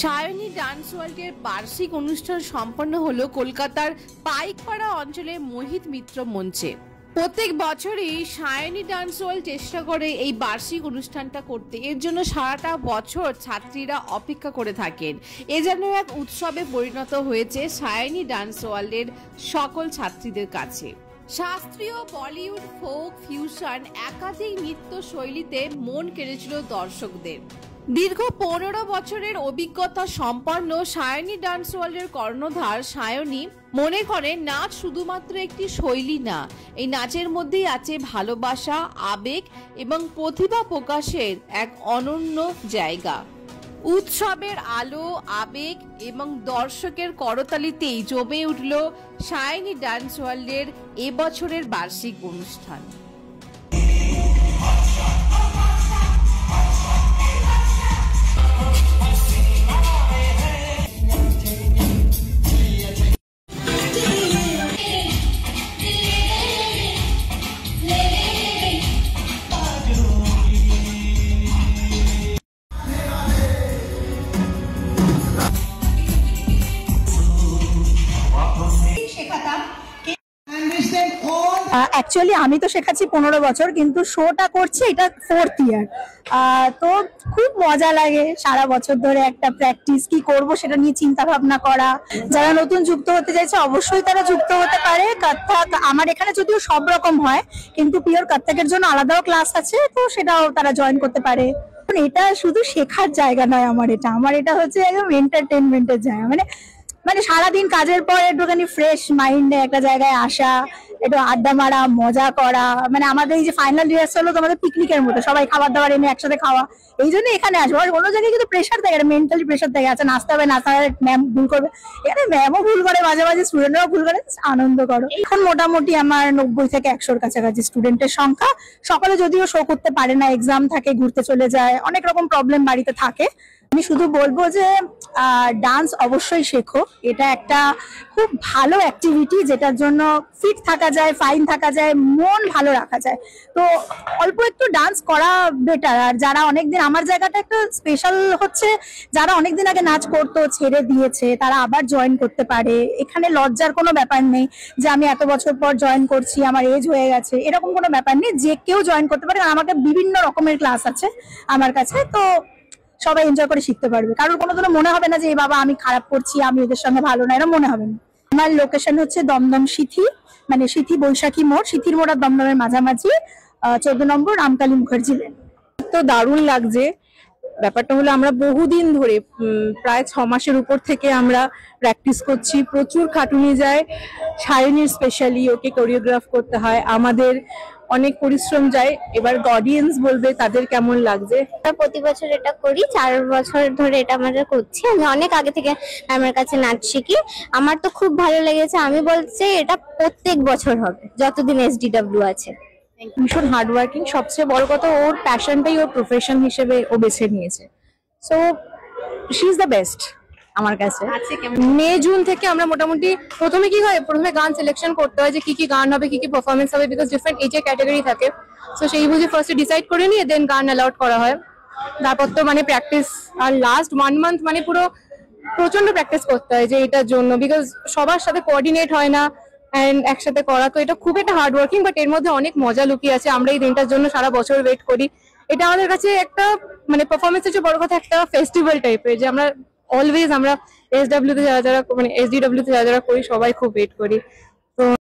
Sayani dance ওয়ার্ল্ডের বার্ষিক অনুষ্ঠান সম্পন্ন হলো কলকাতার পাইকপাড়া অঞ্চলের মোহিত মিত্র মঞ্চে। প্রত্যেক বছরই সায়নী ডান্স ওয়ার্ল্ড চেষ্টা করে এই বার্ষিক অনুষ্ঠানটা করতে। এর জন্য সারাটা বছর ছাত্রীরা অপেক্ষা করে থাকেন। এ যেন এক উৎসবে পরিণত হয়েছে সায়নী ডান্স ওয়ার্ল্ডের সকল ছাত্রীদের কাছে। শাস্ত্রীয়, বলিউড, ফোক, ফিউশন একাধিক নৃত্য শৈলীতে মন কেড়েছিল দর্শকদের। দীর্ঘ 15 বছরের অভিজ্ঞতা সম্পন্ন সায়নী ডান্স ওয়ার্ল্ডের কর্ণধার সায়নী মনে করেন নাচ শুধুমাত্র একটি শৈলী না, এই নাচের মধ্যেই আছে ভালোবাসা, আবেগ এবং প্রতিভা প্রকাশের এক অনন্য জায়গা। উৎসবের আলো, আবেগ এবং দর্শকের করতালিতেই জমে উঠল সায়নী ডান্স ওয়ার্ল্ডের এবছরের বার্ষিক অনুষ্ঠান। অ্যাকচুয়ালি আমি তো শেখাচ্ছি 15 বছর, কিন্তু শোটা করছি এটা 4th ইয়ার। তো খুব মজা লাগে সারা বছর ধরে একটা প্র্যাকটিস, কি করব সেটা নিয়ে চিন্তা ভাবনা করা। যারা নতুন যুক্ত হতে চাইছে অবশ্যই তারা যুক্ত হতে পারে। কত্থক আমার এখানে যদিও সব রকম হয়, কিন্তু পিওর কত্থকের জন্য আলাদাও ক্লাস আছে, তো সেটাও তারা জয়েন করতে পারে। এটা শুধু শেখার জায়গা নয়, আমার এটা হচ্ছে একদম এন্টারটেনমেন্টের জায়গা। মানে সারাদিন কাজের পর একটুখানি ফ্রেশ মাইন্ডে একটা জায়গায় আসা, একটু আড্ডা মারা, মজা করা। মানে আমাদের এই যে ফাইনাল রিহার্সাল হলো আমাদের পিকনিকের মতো, সবাই খাবার দাবার এনে একসাথে খাওয়া। এই জন্য এখানে আসবো। আর কোনো জায়গায় কিন্তু প্রেশার থাকে, মেন্টালি প্রেশার থাকে, আচ্ছা নাচতে হবে, ম্যাম ভুল করবে। এখানে ম্যামও ভুল করে, মাঝে মাঝে স্টুডেন্টরাও ভুল করে, আনন্দ করো। এখন মোটামুটি আমার 90 থেকে 100-র কাছাকাছি স্টুডেন্টের সংখ্যা। সকালে যদিও শো করতে পারে না, এক্সাম থাকে, ঘুরতে চলে যায়, অনেক রকম প্রবলেম বাড়িতে থাকে। আমি শুধু বলবো যে ডান্স অবশ্যই শেখো। এটা একটা খুব ভালো অ্যাক্টিভিটি, যেটার জন্য ফিট থাকা যায়, ফাইন থাকা যায়, মন ভালো রাখা যায়। তো অল্প একটু ডান্স করা বেটার। আর যারা অনেকদিন, আমার জায়গাটা একটা স্পেশাল হচ্ছে, যারা অনেকদিন আগে নাচ করতো, ছেড়ে দিয়েছে, তারা আবার জয়েন করতে পারে। এখানে লজ্জার কোনো ব্যাপার নেই যে আমি এত বছর পর জয়েন করছি, আমার এজ হয়ে গেছে, এরকম কোনো ব্যাপার নেই। যে কেউ জয়েন করতে পারে। আমাকে বিভিন্ন রকমের ক্লাস আছে আমার কাছে, তো সবাই এনজয় করে শিখতে পারবে। কারোর কোনোদিনও মনে হবে না যে এই বাবা আমি খারাপ করছি, আমি এদের সঙ্গে ভালো না, এরকম মনে হবে না। আমার লোকেশন হচ্ছে দমদম সিথি, মানে সিথি বৈশাখী মোড়, সিথির মোড় আর দমদমের মাঝামাঝি, 14 নম্বর রামকালী মুখার্জি লেন। তো দারুণ লাগছে। ব্যাপারটা হলো আমরা বহুদিন ধরে, প্রায় 6 মাসের উপর থেকে আমরা প্র্যাকটিস করছি। প্রচুর খাটুনি যায়, সায়নীর স্পেশালি ওকে কোরিওগ্রাফ করতে হয়, আমাদের অনেক পরিশ্রম যায়। এবার অডিয়েন্স বলবে তাদের কেমন লাগছে। প্রতি বছর এটা করি, 4 বছর ধরে এটা আমরা করছি। আমি অনেক আগে থেকে আমার কাছে নাচ শিখি, আমার তো খুব ভালো লেগেছে। আমি বলছি এটা প্রত্যেক বছর হবে যতদিন SDW আছে। ভীষণ হার্ডওয়ার্কিং, সবচেয়ে বড় কথা ওর প্যাশনটাই ওর প্রফেশন হিসেবে ও বেছে নিয়েছে। So she is the best আমার কাছে। মে জুন থেকে আমরা মোটামুটি প্রথমে কি হয়, প্রথমে গান সিলেকশন করতে হয় যে কি কি গান হবে, কি কি পারফরমেন্স হবে, বিকজ ডিফারেন্ট এজের ক্যাটাগরি থাকে। সো সেই বুঝে ফার্স্টে ডিসাইড করে নিয়ে দেন গান অ্যালাউড করা হয়। তারপর তো মানে প্র্যাকটিস, আর লাস্ট 1 মান্থ মানে পুরো প্রচন্ড প্র্যাকটিস করতে হয় যে এটার জন্য, বিকজ সবার সাথে কোঅর্ডিনেট হয় না এন্ড একসাথে করা। তো এটা খুব একটা হার্ড ওয়ার্কিং, বাট এর মধ্যে অনেক মজা লুকিয়ে আছে। আমরা এই দিনটার জন্য সারা বছর ওয়েট করি। এটা আমাদের কাছে একটা মানে পারফরমেন্সের যে বড় কথা, একটা ফেস্টিভ্যাল টাইপের, যে আমরা অলওয়েজ আমরা SW তে যারা মানে SDW তে যারা করি সবাই খুব ওয়েট করি।